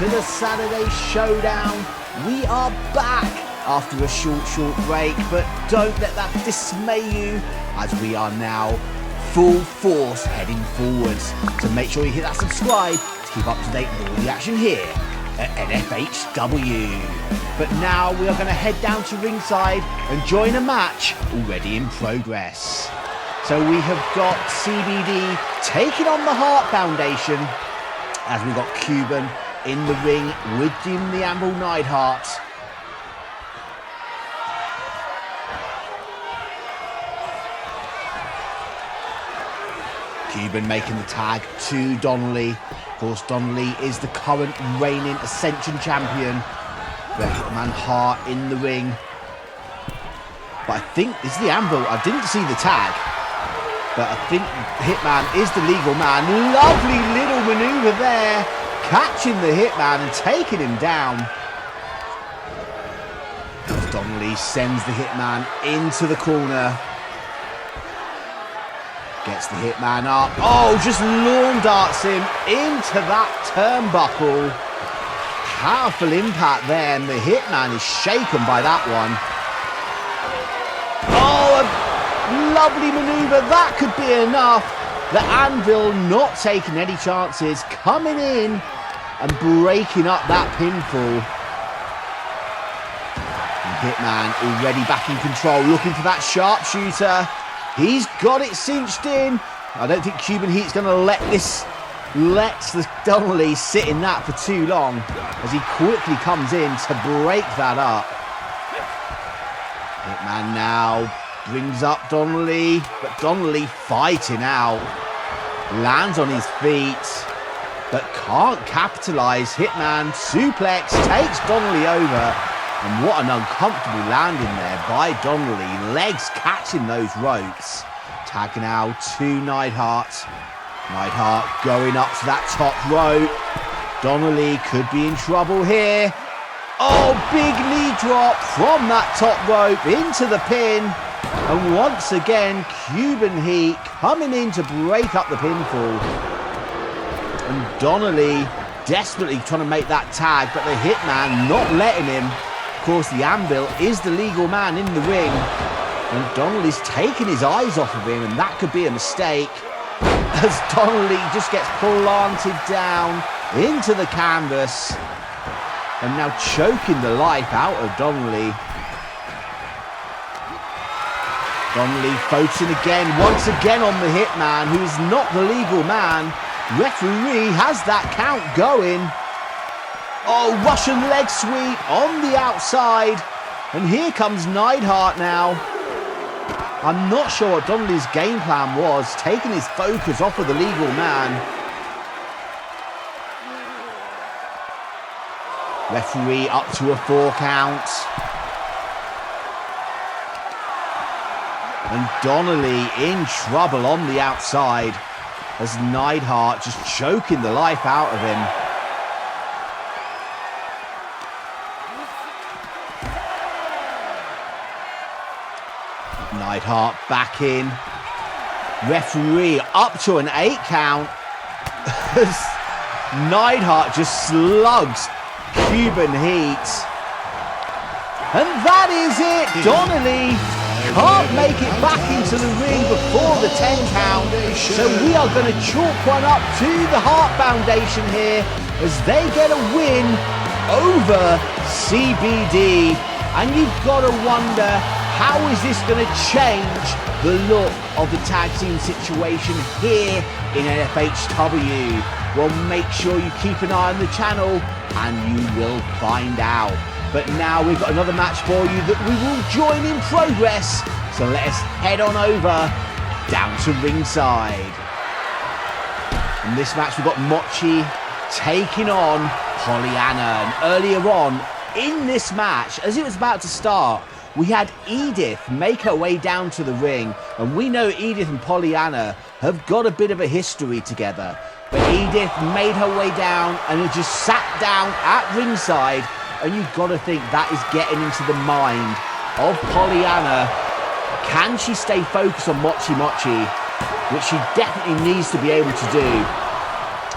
to the Saturday Showdown. We are back after a short break, but don't let that dismay you as we are now full force heading forwards. So make sure you hit that subscribe to keep up to date with all the action here at N-FHW. But now we are going to head down to ringside and join a match already in progress. So we have got CBD taking on the Hart Foundation as we've got Cuban in the ring with Jim the Anvil Neidhart. Cuban making the tag to Donnelly. Of course, Donnelly is the current reigning Ascension champion. The Hitman Hart in the ring. But I think this is the Anvil. I didn't see the tag, but I think Hitman is the legal man. Lovely little maneuver there. Catching the Hitman and taking him down. As Donnelly sends the Hitman into the corner. Gets the Hitman up. Oh, just lawn darts him into that turnbuckle. Powerful impact there, and the Hitman is shaken by that one. Oh, a lovely maneuver. That could be enough. The Anvil not taking any chances, coming in and breaking up that pinfall. And Hitman already back in control, looking for that sharpshooter. He's got it cinched in. I don't think Cuban Heat's going to let the Donnelly sit in that for too long, as he quickly comes in to break that up. Hitman now brings up Donnelly, but Donnelly fighting out. Lands on his feet, but can't capitalise. Hitman suplex takes Donnelly over. And what an uncomfortable landing there by Donnelly. Legs catching those ropes. Tag now to Neidhart. Neidhart going up to that top rope. Donnelly could be in trouble here. Oh, big knee drop from that top rope into the pin. And once again, Cuban Heat coming in to break up the pinfall. And Donnelly desperately trying to make that tag, but the Hitman not letting him. Of course, the Anvil is the legal man in the ring, and Donnelly's taking his eyes off of him, and that could be a mistake, as Donnelly just gets planted down into the canvas, and now choking the life out of Donnelly. Donnelly focusing again, once again on the Hitman, who is not the legal man. Referee has that count going. Oh, Russian leg sweep on the outside. And here comes Neidhart now. I'm not sure what Donnelly's game plan was, taking his focus off of the legal man. Referee up to a 4 count. And Donnelly in trouble on the outside, as Neidhart just choking the life out of him. Neidhart back in. Referee up to an 8 count. Neidhart just slugs Cuban Heat. And that is it. Donnelly can't make it back into the ring before the 10 count. So we are going to chalk one up to the Hart Foundation here as they get a win over CBD. And you've got to wonder, how is this going to change the look of the tag team situation here in N-FHW? Well, make sure you keep an eye on the channel and you will find out. But now we've got another match for you that we will join in progress. So let us head on over down to ringside. In this match, we've got Mochi taking on Pollyanna. And earlier on in this match, as it was about to start, we had Edith make her way down to the ring, and we know Edith and Pollyanna have got a bit of a history together. But Edith made her way down and had just sat down at ringside, and you've got to think that is getting into the mind of Pollyanna. Can she stay focused on Mochi, which she definitely needs to be able to do,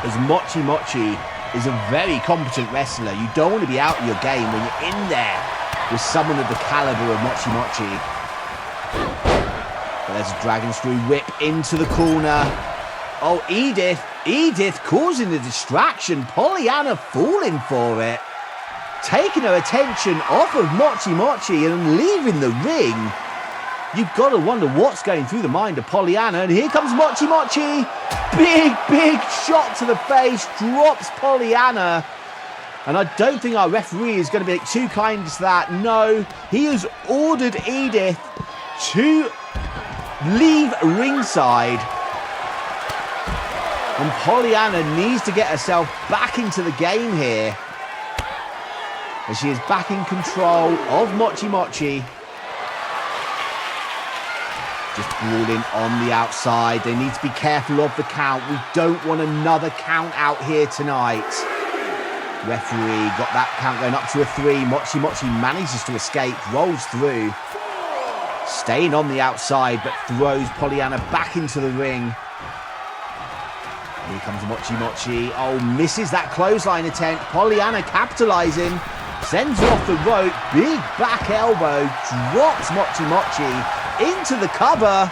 as Mochi is a very competent wrestler. You don't want to be out of your game when you're in there with someone of the caliber of Mochi. But there's a dragon screw whip into the corner. Oh, Edith causing the distraction. Pollyanna falling for it. Taking her attention off of Mochi and leaving the ring. You've got to wonder what's going through the mind of Pollyanna. And here comes Mochi. Big shot to the face. Drops Pollyanna. And I don't think our referee is going to be too kind to that. No, he has ordered Edith to leave ringside. And Pollyanna needs to get herself back into the game here. As she is back in control of Mochi. Just brawling on the outside. They need to be careful of the count. We don't want another count out here tonight. Referee got that count going up to a 3. Mochi manages to escape, rolls through. Staying on the outside, but throws Pollyanna back into the ring. Here comes Mochi. Oh, misses that clothesline attempt. Pollyanna capitalizing. Sends her off the rope. Big back elbow. Drops Mochi into the cover.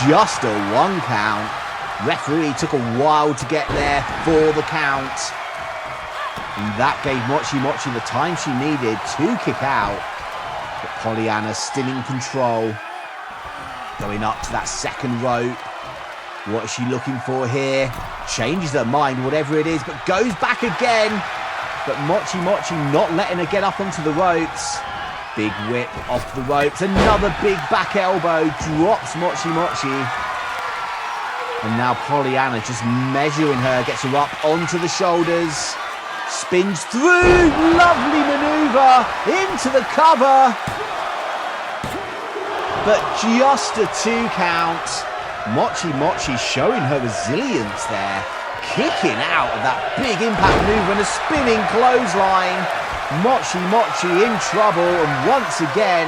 Just a 1 count. Referee took a while to get there for the count. And that gave Mochi the time she needed to kick out. But Pollyanna still in control. Going up to that second rope. What is she looking for here? Changes her mind, whatever it is, but goes back again. But Mochi not letting her get up onto the ropes. Big whip off the ropes. Another big back elbow. Drops Mochi. And now Pollyanna just measuring her. Gets her up onto the shoulders. Spins through. Lovely maneuver. Into the cover. But just a 2 count. Mochi showing her resilience there. Kicking out of that big impact maneuver and a spinning clothesline. Mochi in trouble, and once again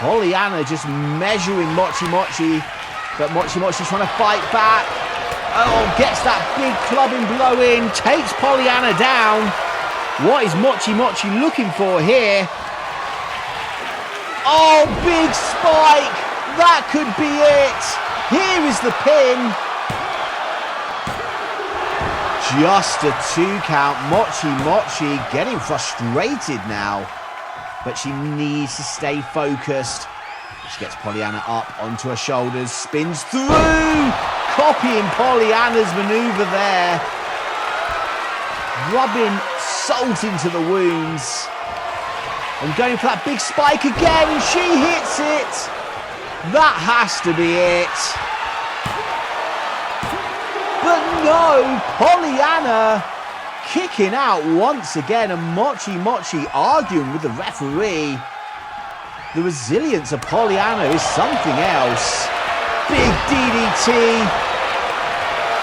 Pollyanna just measuring Mochi, but Mochi trying to fight back. Oh, gets that big clubbing blow in, takes Pollyanna down. What is Mochi looking for here? Oh, big spike. That could be it. Here is the pin. Just a 2 count. Mochi getting frustrated now. But she needs to stay focused. She gets Pollyanna up onto her shoulders. Spins through. Copying Pollyanna's maneuver there. Rubbing salt into the wounds. And going for that big spike again. And she hits it. That has to be it. But no, Pollyanna kicking out once again, and Mochi arguing with the referee. The resilience of Pollyanna is something else. Big DDT.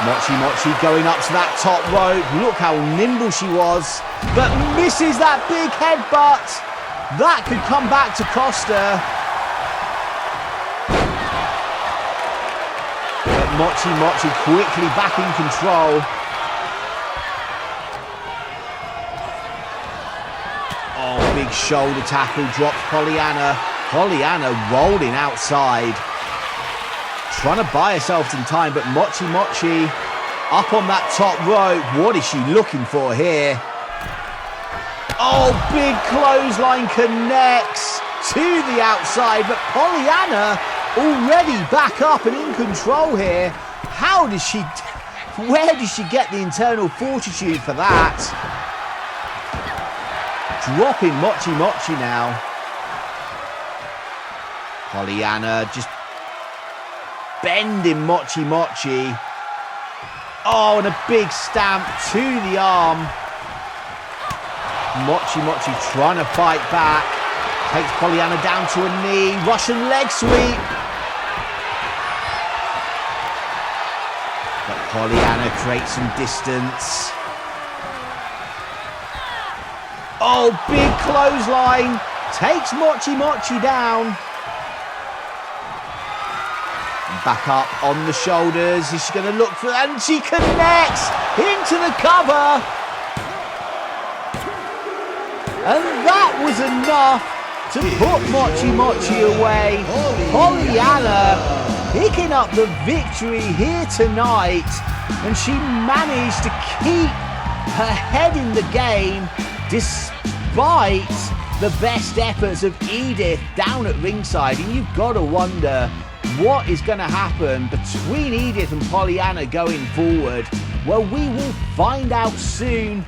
Mochi going up to that top rope. Look how nimble she was, but misses that big headbutt. That could come back to cost her. Mochi quickly back in control. Oh, big shoulder tackle drops Pollyanna. Pollyanna rolling outside. Trying to buy herself some time, but Mochi up on that top rope. What is she looking for here? Oh, big clothesline connects to the outside, but Pollyanna already back up and in control here. Where does she get the internal fortitude for that? Dropping Mochi now. Pollyanna just bending Mochi. Oh, and a big stamp to the arm. Mochi trying to fight back. Takes Pollyanna down to a knee. Russian leg sweep. But Pollyanna creates some distance. Oh, big clothesline. Takes Mochi down. And Back up on the shoulders. Is she going to look for... And she connects into the cover. And that was enough to put Mochi away. Pollyanna picking up the victory here tonight. And she managed to keep her head in the game despite the best efforts of Edith down at ringside. And you've got to wonder what is going to happen between Edith and Pollyanna going forward. Well, we will find out soon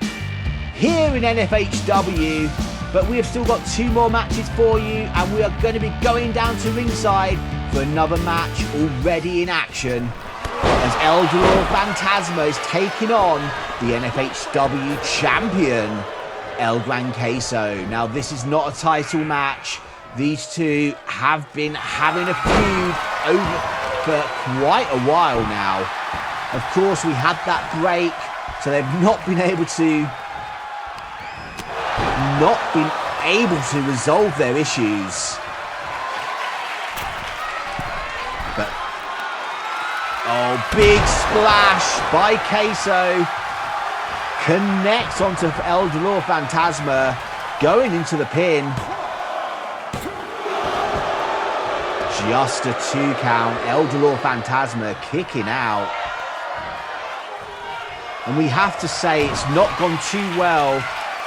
here in N-FHW, but we have still got 2 more matches for you, and we are going to be going down to ringside for another match already in action as Dolor Fantasma is taking on the N-FHW champion, Gran Queso. Now, this is not a title match. These two have been having a feud over for quite a while now. Of course, we had that break, so they've not been able to resolve their issues. But oh, big splash by Queso. Connects onto Dolor Fantasma, going into the pin. Just a 2 count. Dolor Fantasma kicking out. And we have to say it's not gone too well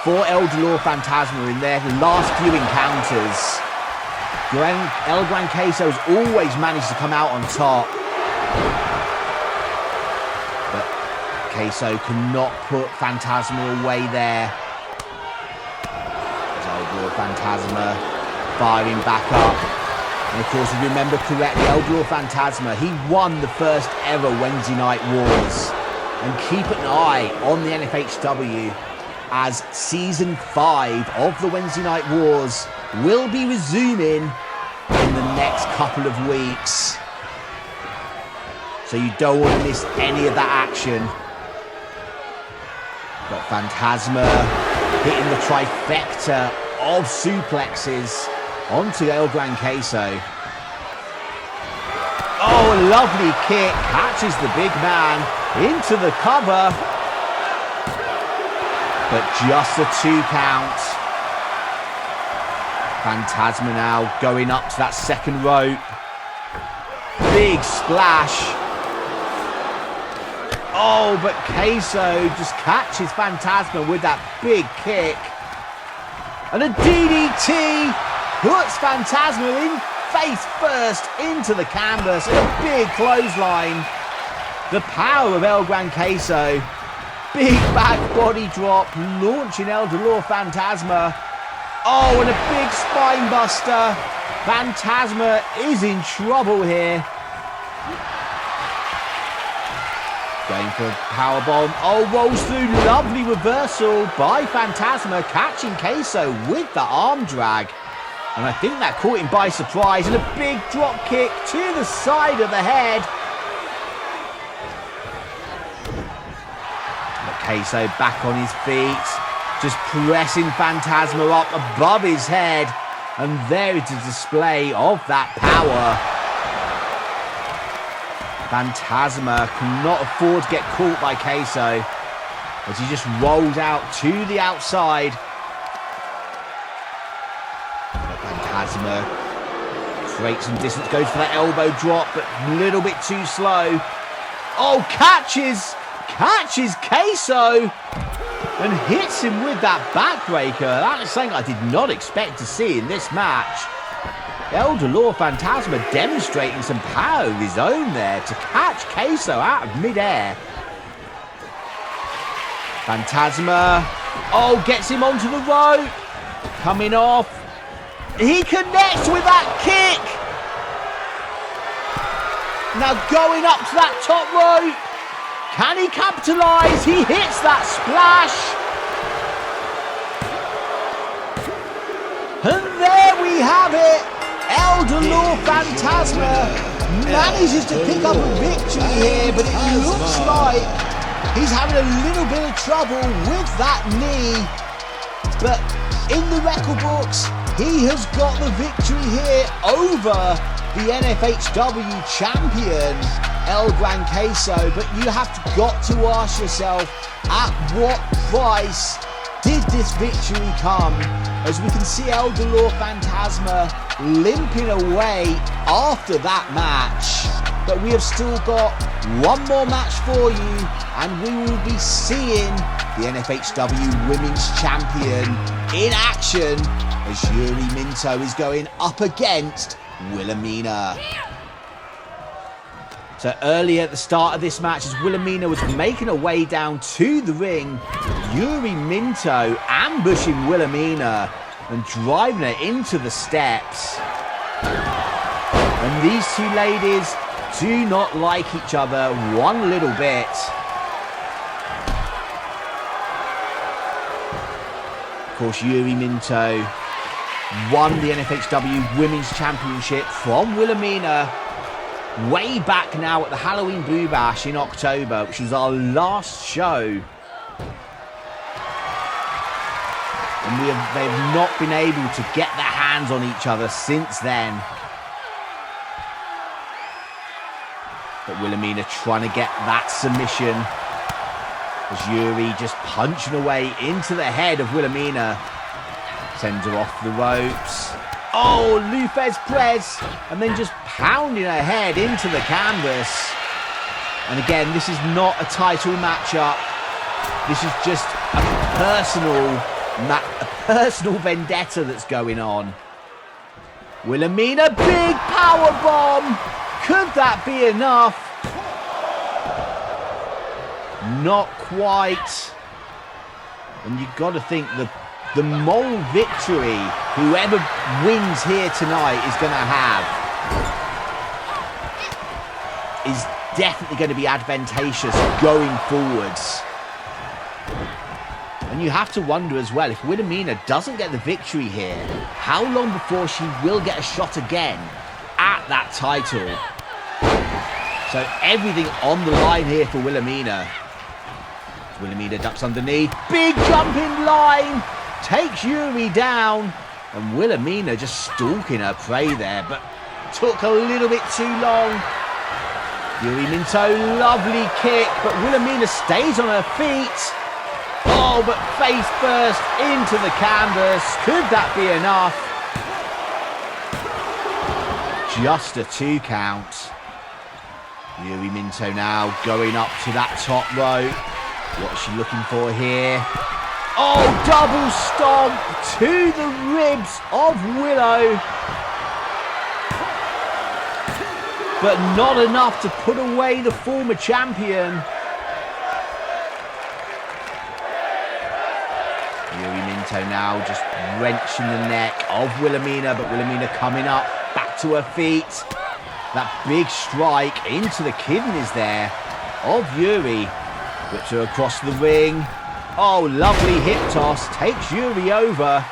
for Dolor Fantasma in their last few encounters. Gran Queso has always managed to come out on top. But Queso cannot put Fantasma away there. Dolor Fantasma firing back up. And of course, if you remember correctly, Dolor Fantasma, he won the first ever Wednesday Night Wars. And keep an eye on the N-FHW as Season 5 of the Wednesday Night Wars will be resuming in the next couple of weeks. So you don't want to miss any of that action. Got Fantasma hitting the trifecta of suplexes onto Gran Queso. Oh, a lovely kick. Catches the big man into the cover. But just a 2 count. Fantasma now going up to that second rope. Big splash. Oh, but Queso just catches Fantasma with that big kick. And a DDT puts Fantasma in face first into the canvas. And a big clothesline. The power of Gran Queso. Big back body drop, launching Dolor Fantasma. Oh, and a big spine buster. Fantasma is in trouble here. Going for a powerbomb. Oh, rolls through. Lovely reversal by Fantasma, catching Queso with the arm drag. And I think that caught him by surprise. And a big drop kick to the side of the head. Queso back on his feet, just pressing Fantasma up above his head, and there is a display of that power. Fantasma cannot afford to get caught by Queso as he just rolls out to the outside. Fantasma creates some distance, goes for that elbow drop, but a little bit too slow. Oh, catches Queso and hits him with that backbreaker. That is something I did not expect to see in this match. Dolor Fantasma demonstrating some power of his own there to catch Queso out of midair. Fantasma, oh, gets him onto the rope. Coming off. He connects with that kick. Now going up to that top rope. Can he capitalise? He hits that splash. And there we have it. Dolor Fantasma manages to pick up a victory here, but it looks like he's having a little bit of trouble with that knee. But in the record books, he has got the victory here over the N-FHW champion, El Gran Queso, but you have got to ask yourself, at what price did this victory come? As we can see El Dolor Fantasma limping away after that match. But we have still got one more match for you, and we will be seeing the N-FHW Women's Champion in action as Yuri Minto is going up against Willomina. So earlier at the start of this match, as Willomina was making her way down to the ring, Yuri Minto ambushing Willomina and driving her into the steps. And these two ladies do not like each other one little bit. Of course, Yuri Minto won the N-FHW Women's Championship from Willomina way back now at the Halloween Boo Bash in October, which was our last show. And they've not been able to get their hands on each other since then. But Willomina trying to get that submission as Yuri just punching away into the head of Willomina. Sends her off the ropes. Oh, Lufez press, and then just pounding her head into the canvas. And again, this is not a title matchup. This is just a personal vendetta that's going on. Willomina, big power bomb. Could that be enough? Not quite. And you've got to think the moral victory whoever wins here tonight is going to have is definitely going to be advantageous going forwards. And you have to wonder as well, if Willomina doesn't get the victory here, how long before she will get a shot again at that title? So everything on the line here for Willomina. Willomina ducks underneath. Big jumping line. Takes Yuri down. And Willomina just stalking her prey there. But took a little bit too long. Yuri Minto, lovely kick. But Willomina stays on her feet. Oh, but face first into the canvas. Could that be enough? Just a 2 count. Yuri Minto now going up to that top rope. What's she looking for here? Oh, double stomp to the ribs of Willow. But not enough to put away the former champion. Yuri Minto now just wrenching the neck of Willomina, but Willomina coming up, back to her feet. That big strike into the kidneys there of Yuri. Whips her across the ring. Oh, lovely hip toss. Takes Yuri over.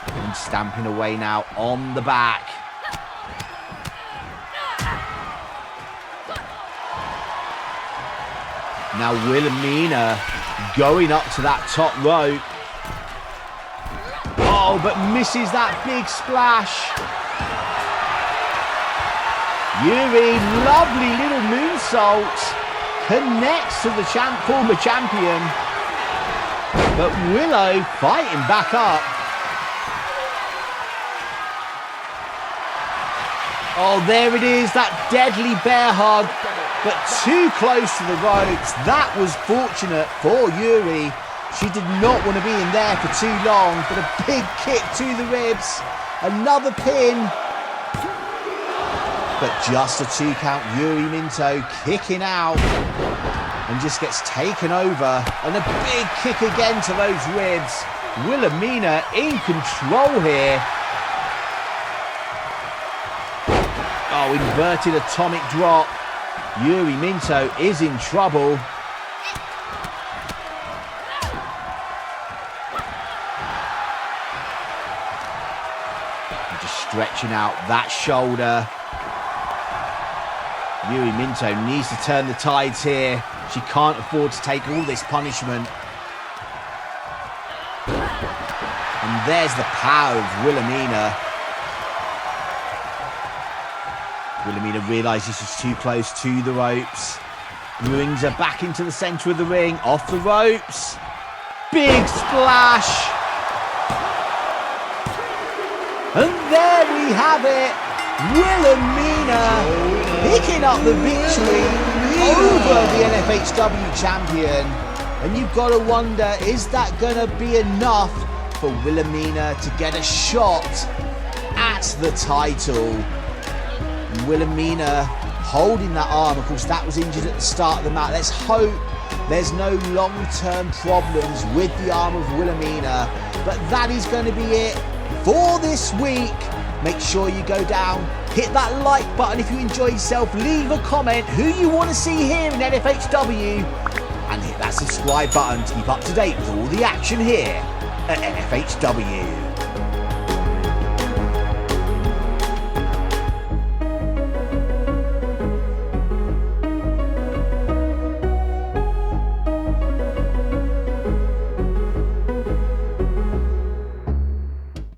And stamping away now on the back. Now Willomina going up to that top rope. Oh, but misses that big splash. Yuri, lovely little moonsault, connects to the former champion, but Willow fighting back up. Oh, there it is, that deadly bear hug, but too close to the ropes. That was fortunate for Yuri. She did not want to be in there for too long, but a big kick to the ribs, another pin. But just a 2 count. Yuri Minto kicking out and just gets taken over. And a big kick again to those ribs. Willomina in control here. Oh, inverted atomic drop. Yuri Minto is in trouble. And just stretching out that shoulder. Yuri Minto needs to turn the tides here. She can't afford to take all this punishment. And there's the power of Willomina. Willomina realises he's too close to the ropes. Brings her back into the centre of the ring, off the ropes. Big splash. And there we have it. Willomina picking up the victory over the N-FHW champion. And you've got to wonder, is that going to be enough for Willomina to get a shot at the title? Willomina holding that arm. Of course, that was injured at the start of the match. Let's hope there's no long-term problems with the arm of Willomina. But that is going to be it for this week. Make sure you go down, hit that like button if you enjoy yourself, leave a comment who you want to see here in N-FHW, and hit that subscribe button to keep up to date with all the action here at N-FHW.